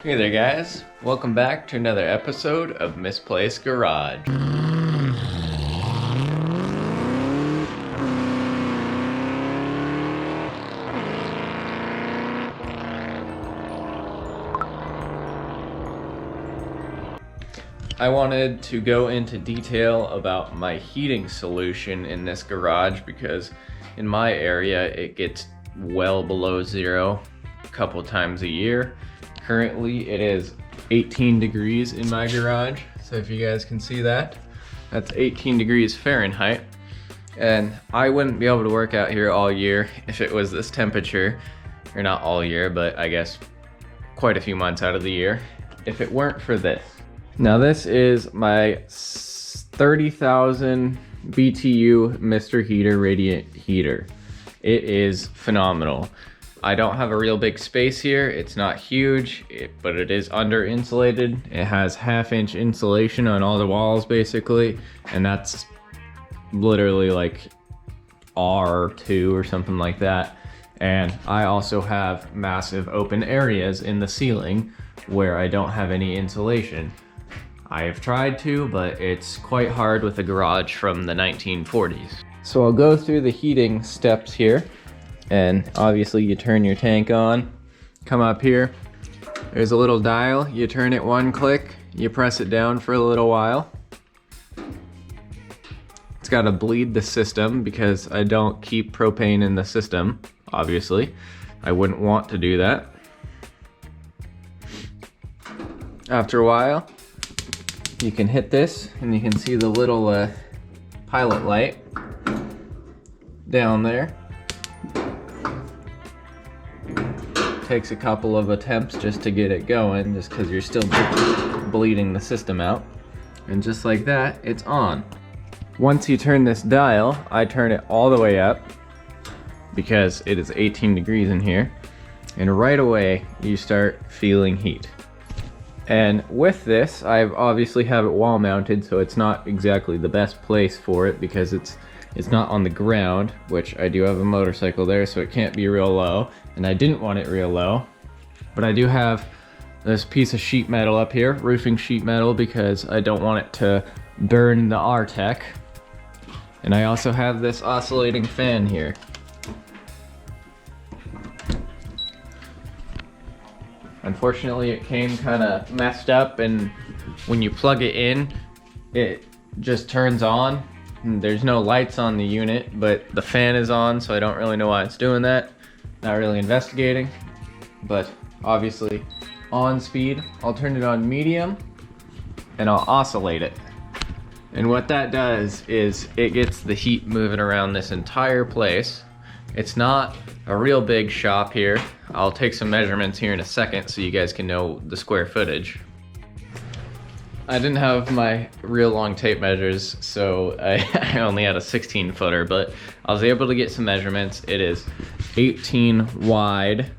Hey there guys, welcome back to another episode of Misplaced Garage. I wanted to go into detail about my heating solution in this garage because in my area it gets well below zero a couple times a year. Currently it is 18 degrees in my garage, so if you guys can see that, that's 18 degrees Fahrenheit. And I wouldn't be able to work out here all year if it was this temperature, or not all year, but I guess quite a few months out of the year, if it weren't for this. Now this is my 30,000 BTU Mr. Heater radiant heater. It is phenomenal. I don't have a real big space here. It's not huge, but it is under insulated. It has 1/2 inch insulation on all the walls basically, and that's literally like R2 or something like that. And I also have massive open areas in the ceiling where I don't have any insulation. I have tried to, but it's quite hard with a garage from the 1940s. So I'll go through the heating steps here. And obviously you turn your tank on, come up here, there's a little dial, you turn it one click, you press it down for a little while. It's gotta bleed the system because I don't keep propane in the system, obviously. I wouldn't want to do that. After a while, you can hit this and you can see the little pilot light down there. Takes a couple of attempts just to get it going, just because you're still bleeding the system out. And just like that, it's on. Once you turn this dial, I turn it all the way up because it is 18 degrees in here. And right away, you start feeling heat. And with this, I obviously have it wall mounted, so it's not exactly the best place for it because it's not on the ground, which I do have a motorcycle there, so it can't be real low. And I didn't want it real low, but I do have this piece of sheet metal up here, roofing sheet metal, because I don't want it to burn the R-Tech. And I also have this oscillating fan here. Unfortunately, it came kind of messed up, and when you plug it in, it just turns on. There's no lights on the unit, but the fan is on, so I don't really know why it's doing that. Not really investigating, but obviously on speed. I'll turn it on medium and I'll oscillate it. And what that does is it gets the heat moving around this entire place. It's not a real big shop here. I'll take some measurements here in a second so you guys can know the square footage. I didn't have my real long tape measures, so I only had a 16 footer, but I was able to get some measurements. It is 18 wide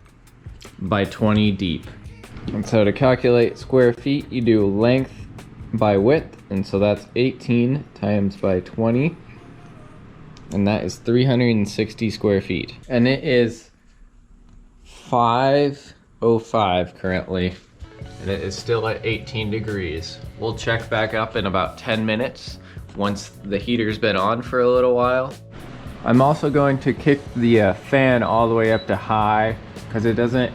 by 20 deep. And so to calculate square feet, you do length by width, and so that's 18 times by 20, and that is 360 square feet. And it is 5:05 currently. And it is still at 18 degrees. We'll check back up in about 10 minutes once the heater's been on for a little while. I'm also going to kick the fan all the way up to high because it doesn't,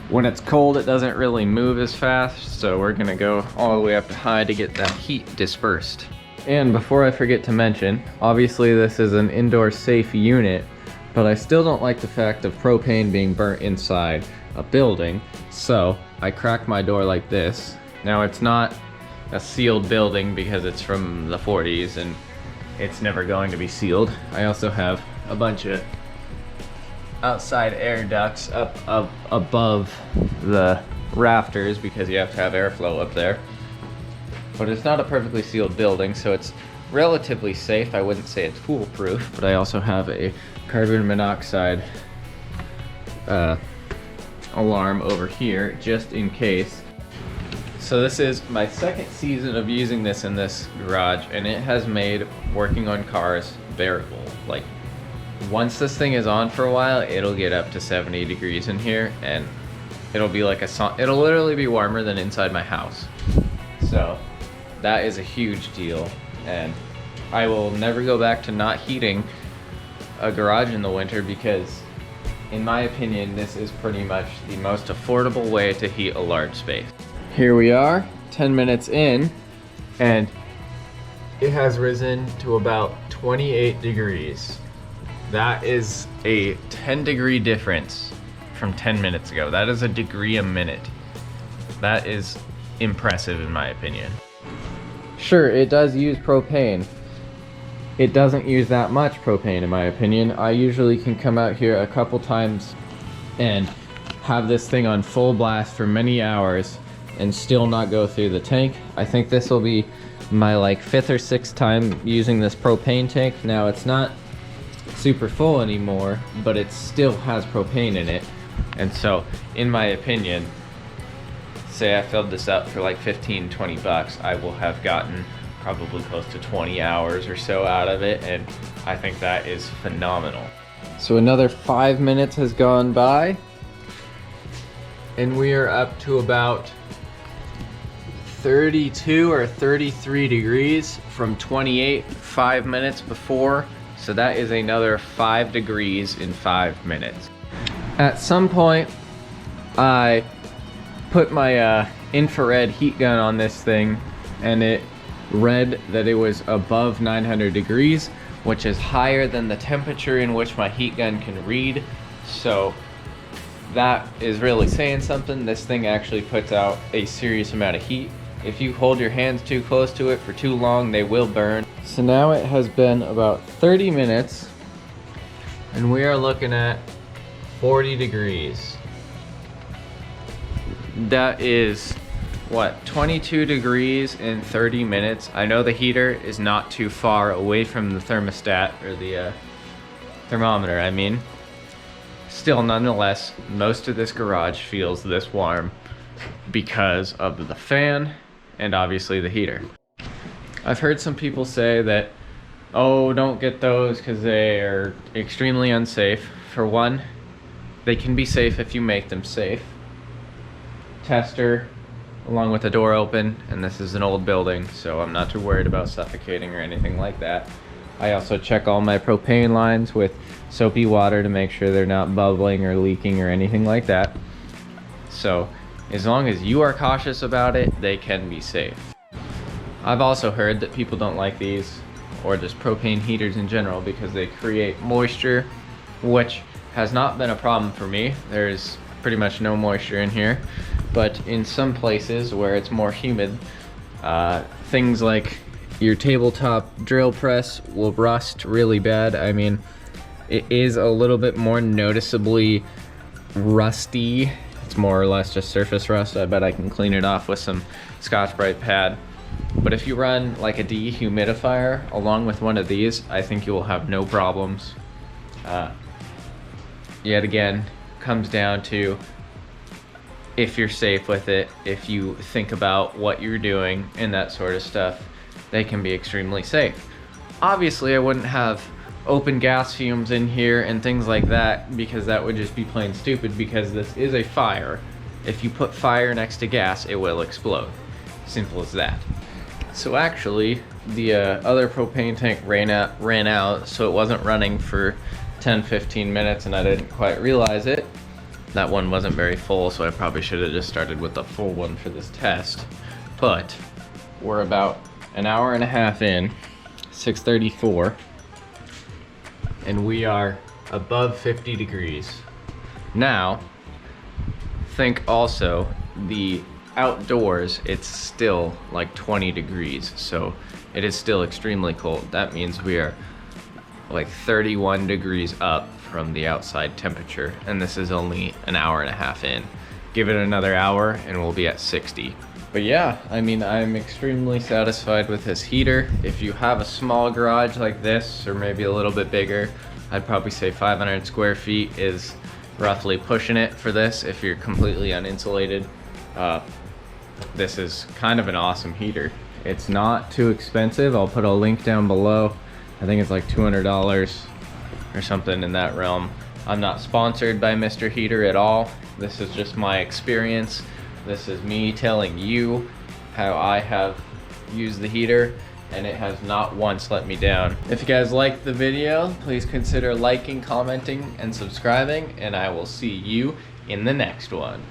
when it's cold, it doesn't really move as fast. So we're gonna go all the way up to high to get that heat dispersed. And before I forget to mention, obviously this is an indoor safe unit, but I still don't like the fact of propane being burnt inside a building. So I crack my door like this. Now it's not a sealed building because it's from the 40s and it's never going to be sealed. I also have a bunch of outside air ducts up above the rafters because you have to have airflow up there. But it's not a perfectly sealed building, so it's relatively safe. I wouldn't say it's foolproof, but I also have a carbon monoxide alarm over here just in case. So this is my second season of using this in this garage, and it has made working on cars bearable. Like, once this thing is on for a while, it'll get up to 70 degrees in here, and it'll be like it'll literally be warmer than inside my house. So that is a huge deal, and I will never go back to not heating a garage in the winter because, in my opinion, this is pretty much the most affordable way to heat a large space. Here we are, 10 minutes in, and it has risen to about 28 degrees. That is a 10-degree difference from 10 minutes ago. That is a degree a minute. That is impressive in my opinion. Sure, it does use propane. It doesn't use that much propane in my opinion. I usually can come out here a couple times and have this thing on full blast for many hours and still not go through the tank. I think this will be my like 5th or 6th time using this propane tank. Now it's not super full anymore, but it still has propane in it. And so, in my opinion, say I filled this up for like 15-20 bucks, I will have gotten probably close to 20 hours or so out of it, and I think that is phenomenal. So another 5 minutes has gone by, and we are up to about 32 or 33 degrees from 28 5 minutes before. So that is another 5 degrees in 5 minutes. At some point, I put my infrared heat gun on this thing, and it read that it was above 900 degrees, which is higher than the temperature in which my heat gun can read. So that is really saying something. This thing actually puts out a serious amount of heat. If you hold your hands too close to it for too long, they will burn. So now it has been about 30 minutes, and we are looking at 40 degrees. That is, what, 22 degrees in 30 minutes. I know the heater is not too far away from the thermostat, or the thermometer, I mean. Still, nonetheless, most of this garage feels this warm because of the fan and obviously the heater. I've heard some people say that, oh, don't get those because they are extremely unsafe. For one, they can be safe if you make them safe. Tester, along with the door open, and this is an old building, so I'm not too worried about suffocating or anything like that. I also check all my propane lines with soapy water to make sure they're not bubbling or leaking or anything like that. So as long as you are cautious about it, they can be safe. I've also heard that people don't like these, or just propane heaters in general, because they create moisture, which has not been a problem for me. There's pretty much no moisture in here, but in some places where it's more humid, things like your tabletop drill press will rust really bad. I mean, it is a little bit more noticeably rusty. It's more or less just surface rust. I bet I can clean it off with some Scotch-Brite pad. But if you run like a dehumidifier along with one of these, I think you will have no problems. Yet again, comes down to if you're safe with it, if you think about what you're doing and that sort of stuff, they can be extremely safe. Obviously, I wouldn't have open gas fumes in here and things like that, because that would just be plain stupid, because this is a fire. If you put fire next to gas, it will explode. Simple as that. So actually, the other propane tank ran out, so it wasn't running for 10-15 minutes, and I didn't quite realize it. That one wasn't very full, so I probably should have just started with the full one for this test. But we're about an hour and a half in, 6:34, and we are above 50 degrees. Now, think also the outdoors, it's still like 20 degrees, so it is still extremely cold. That means we are like 31 degrees up from the outside temperature, and this is only an hour and a half in. Give it another hour and we'll be at 60. But yeah, I mean, I'm extremely satisfied with this heater. If you have a small garage like this, or maybe a little bit bigger, I'd probably say 500 square feet is roughly pushing it for this if you're completely uninsulated. This is kind of an awesome heater. It's not too expensive. I'll put a link down below. I think it's like $200 or something in that realm. I'm not sponsored by Mr. Heater at all. This is just my experience. This is me telling you how I have used the heater, and it has not once let me down. If you guys liked the video, please consider liking, commenting, and subscribing, and I will see you in the next one.